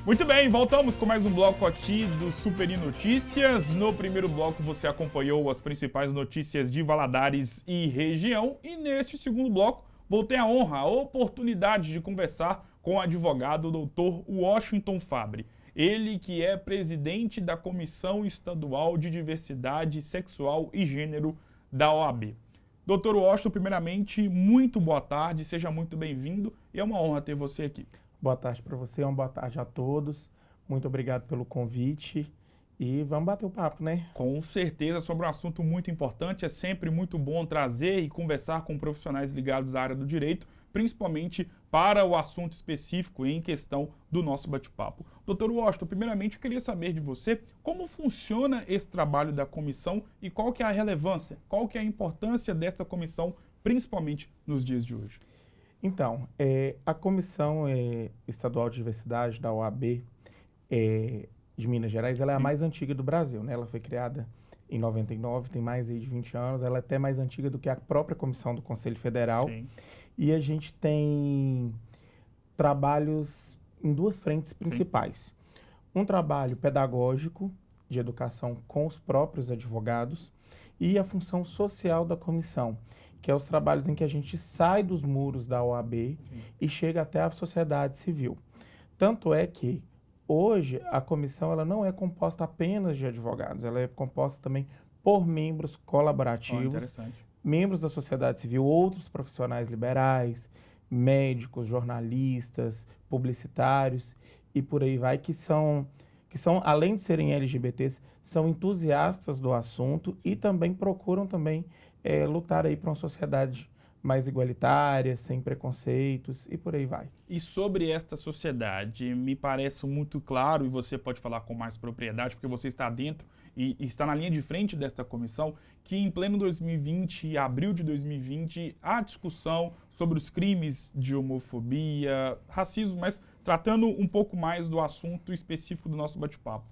Muito bem, voltamos com mais um bloco aqui do Super Notícias. No primeiro bloco você acompanhou as principais notícias de Valadares e região. E neste segundo bloco vou ter a honra, a oportunidade de conversar com o advogado Dr. Washington Fabre. Ele que é presidente da Comissão Estadual de Diversidade Sexual e Gênero da OAB. Dr. Washington, primeiramente, muito boa tarde, seja muito bem-vindo e é uma honra ter você aqui. Boa tarde para você, uma boa tarde a todos. Muito obrigado pelo convite e vamos bater o papo, né? Com certeza, sobre um assunto muito importante. É sempre muito bom trazer e conversar com profissionais ligados à área do direito, principalmente para o assunto específico em questão do nosso bate-papo. Dr. Washington, primeiramente eu queria saber de você como funciona esse trabalho da comissão e qual que é a relevância, qual que é a importância dessa comissão, principalmente nos dias de hoje. Então, a Comissão Estadual de Diversidade da OAB de Minas Gerais, ela é a mais antiga do Brasil, né? Ela foi criada em 99, tem mais aí de 20 anos, ela é até mais antiga do que a própria Comissão do Conselho Federal. Sim. E a gente tem trabalhos em duas frentes principais. Um trabalho pedagógico de educação com os próprios advogados e a função social da comissão, que é os trabalhos em que a gente sai dos muros da OAB e chega até a sociedade civil. Tanto é que hoje a comissão ela não é composta apenas de advogados, ela é composta também por membros colaborativos, membros da sociedade civil, outros profissionais liberais, médicos, jornalistas, publicitários e por aí vai, que são, além de serem LGBTs, são entusiastas do assunto e também procuram também lutar aí para uma sociedade mais igualitária, sem preconceitos e por aí vai. E sobre esta sociedade, me parece muito claro, e você pode falar com mais propriedade, porque você está dentro e está na linha de frente desta comissão, que em pleno 2020, abril de 2020, há discussão sobre os crimes de homofobia, racismo, mas tratando um pouco mais do assunto específico do nosso bate-papo.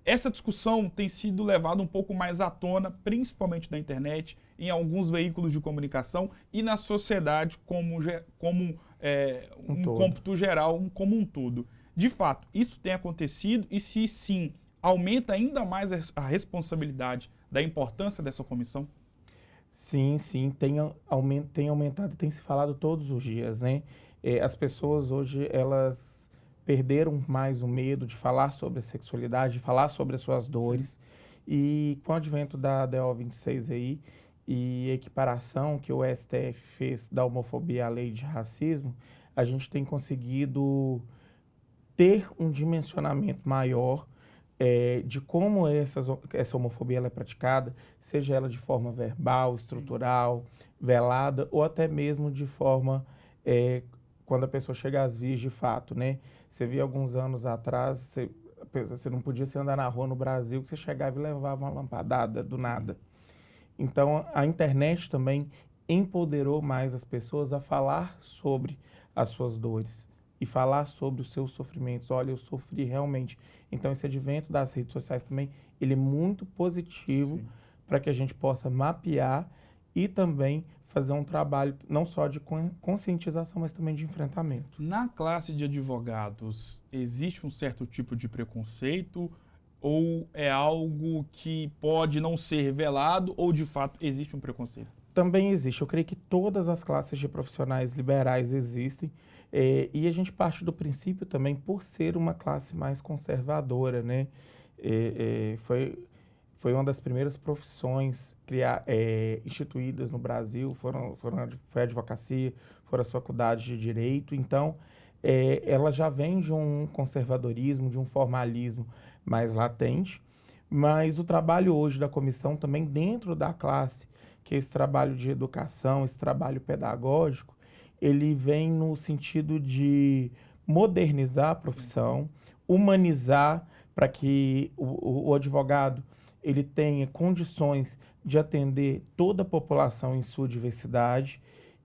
Essa discussão tem sido levada um pouco mais à tona, principalmente na internet, em alguns veículos de comunicação e na sociedade como um cômputo geral, como um todo. De fato, isso tem acontecido e se sim, aumenta ainda mais a responsabilidade da importância dessa comissão? Sim, tem aumentado, tem se falado todos os dias, né? As pessoas hoje, elas perderam mais o medo de falar sobre a sexualidade, de falar sobre as suas dores. Sim. E com o advento da DO 26 aí e equiparação que o STF fez da homofobia à lei de racismo, a gente tem conseguido ter um dimensionamento maior de como essa homofobia ela é praticada, seja ela de forma verbal, estrutural, velada ou até mesmo de forma quando a pessoa chega às vias de fato, né? Você via alguns anos atrás, você não podia andar na rua no Brasil, que você chegava e levava uma lampadada do nada. Então, a internet também empoderou mais as pessoas a falar sobre as suas dores e falar sobre os seus sofrimentos. Olha, eu sofri realmente. Então, esse advento das redes sociais também, ele é muito positivo para que a gente possa mapear e também fazer um trabalho não só de conscientização, mas também de enfrentamento. Na classe de advogados, existe um certo tipo de preconceito ou é algo que pode não ser revelado ou, de fato, existe um preconceito? Também existe. Eu creio que todas as classes de profissionais liberais existem e a gente parte do princípio também por ser uma classe mais conservadora, né? Foi uma das primeiras profissões instituídas no Brasil, foi a advocacia, foram as faculdades de direito. Então, ela já vem de um conservadorismo, de um formalismo mais latente, mas o trabalho hoje da comissão também dentro da classe, que é esse trabalho de educação, esse trabalho pedagógico, ele vem no sentido de modernizar a profissão, humanizar para que o advogado ele tenha condições de atender toda a população em sua diversidade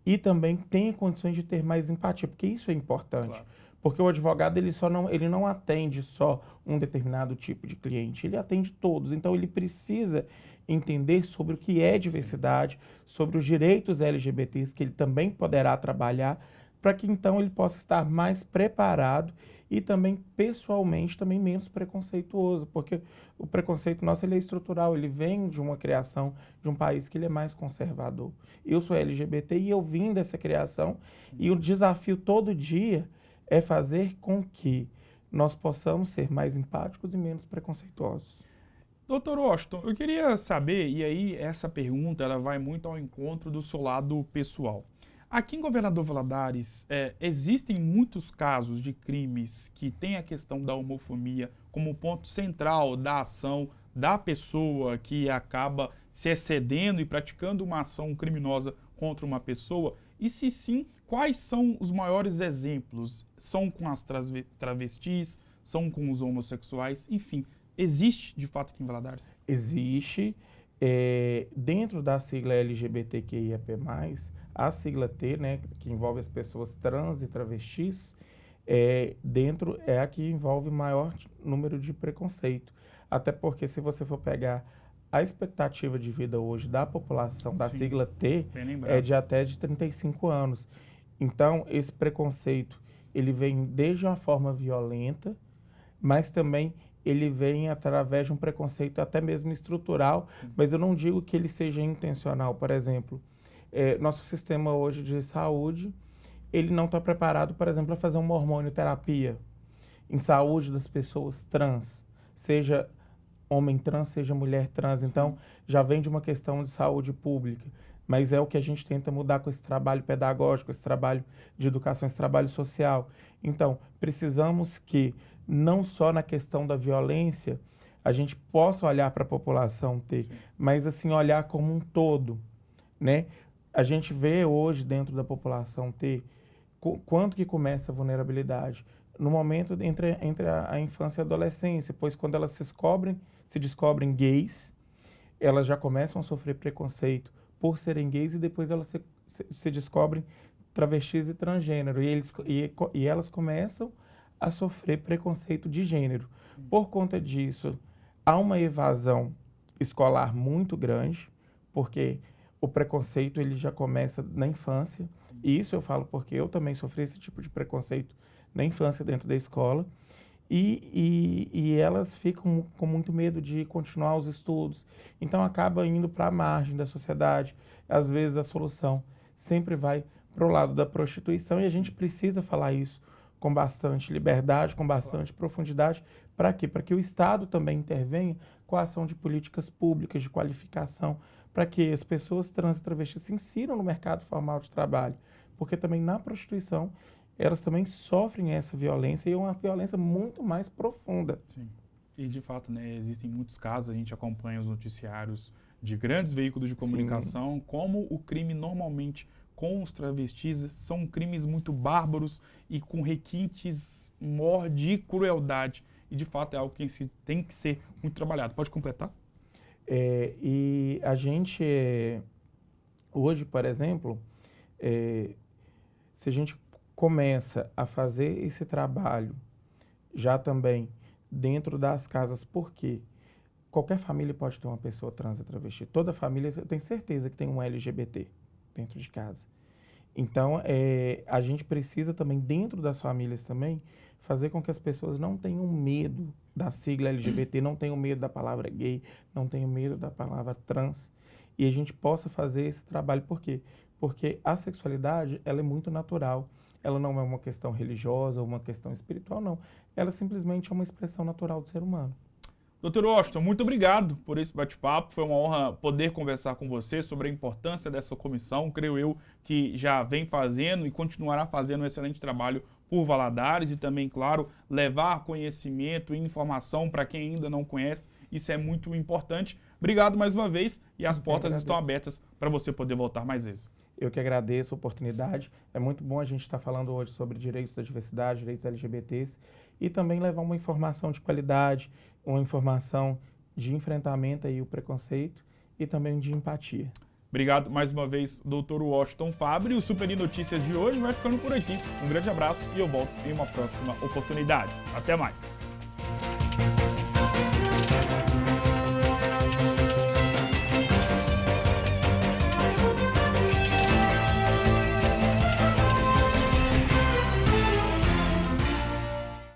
e também tenha condições de ter mais empatia, porque isso é importante. Claro. Porque o advogado ele não atende só um determinado tipo de cliente, ele atende todos. Então ele precisa entender sobre o que é diversidade, sobre os direitos LGBTs, que ele também poderá trabalhar para que então ele possa estar mais preparado e também pessoalmente também menos preconceituoso, porque o preconceito nosso ele é estrutural, ele vem de uma criação de um país que ele é mais conservador. Eu sou LGBT e eu vim dessa criação e o desafio todo dia é fazer com que nós possamos ser mais empáticos e menos preconceituosos. Doutor Washington, eu queria saber, e aí essa pergunta ela vai muito ao encontro do seu lado pessoal. Aqui em Governador Valadares, existem muitos casos de crimes que têm a questão da homofobia como ponto central da ação da pessoa que acaba se excedendo e praticando uma ação criminosa contra uma pessoa? E se sim, quais são os maiores exemplos? São com as travestis? São com os homossexuais? Enfim, existe de fato aqui em Valadares? Existe. Dentro da sigla LGBTQIAP+, a sigla T, né, que envolve as pessoas trans e travestis, dentro é a que envolve maior número de preconceito. Até porque se você for pegar a expectativa de vida hoje da população da Sim, sigla T bem lembrado. é de até de 35 anos. Então, esse preconceito, ele vem desde uma forma violenta, mas também ele vem através de um preconceito até mesmo estrutural, mas eu não digo que ele seja intencional. Por exemplo, nosso sistema hoje de saúde, ele não está preparado, por exemplo, para fazer uma hormonioterapia em saúde das pessoas trans, seja homem trans, seja mulher trans. Então, já vem de uma questão de saúde pública, mas é o que a gente tenta mudar com esse trabalho pedagógico, esse trabalho de educação, esse trabalho social. Então, precisamos que não só na questão da violência, a gente possa olhar para a população T, mas assim, olhar como um todo, né? A gente vê hoje dentro da população T, quanto que começa a vulnerabilidade? No momento entre a infância e a adolescência, pois quando elas se descobrem gays, elas já começam a sofrer preconceito por serem gays e depois elas se descobrem travestis e transgênero, e elas começam a sofrer preconceito de gênero. Por conta disso, há uma evasão escolar muito grande, porque o preconceito ele já começa na infância. E isso eu falo porque eu também sofri esse tipo de preconceito na infância dentro da escola. E elas ficam com muito medo de continuar os estudos. Então acaba indo para a margem da sociedade. Às vezes a solução sempre vai para o lado da prostituição e a gente precisa falar isso com bastante liberdade, com bastante profundidade. Para quê? Para que o Estado também intervenha com a ação de políticas públicas, de qualificação, para que as pessoas trans e travestis se insiram no mercado formal de trabalho. Porque também na prostituição, elas também sofrem essa violência e é uma violência muito mais profunda. Sim. E de fato, né, existem muitos casos, a gente acompanha os noticiários de grandes veículos de comunicação, sim, como o crime normalmente com os travestis são crimes muito bárbaros e com requintes de crueldade. E, de fato, é algo que tem que ser muito trabalhado. Pode completar? E a gente, hoje, por exemplo, se a gente começa a fazer esse trabalho já também dentro das casas, porque qualquer família pode ter uma pessoa trans e travesti. Toda família, eu tenho certeza que tem um LGBT dentro de casa. Então, a gente precisa também, dentro das famílias também, fazer com que as pessoas não tenham medo da sigla LGBT, não tenham medo da palavra gay, não tenham medo da palavra trans. E a gente possa fazer esse trabalho. Por quê? Porque a sexualidade, ela é muito natural. Ela não é uma questão religiosa ou uma questão espiritual, não. Ela simplesmente é uma expressão natural do ser humano. Doutor Washington, muito obrigado por esse bate-papo. Foi uma honra poder conversar com você sobre a importância dessa comissão. Creio eu que já vem fazendo e continuará fazendo um excelente trabalho por Valadares e também, claro, levar conhecimento e informação para quem ainda não conhece. Isso é muito importante. Obrigado mais uma vez e as portas estão abertas para você poder voltar mais vezes. Eu que agradeço a oportunidade. É muito bom a gente estar falando hoje sobre direitos da diversidade, direitos LGBTs e também levar uma informação de qualidade, uma informação de enfrentamento aí o preconceito e também de empatia. Obrigado mais uma vez, doutor Washington Fabre. O Super Notícias de hoje vai ficando por aqui. Um grande abraço e eu volto em uma próxima oportunidade. Até mais.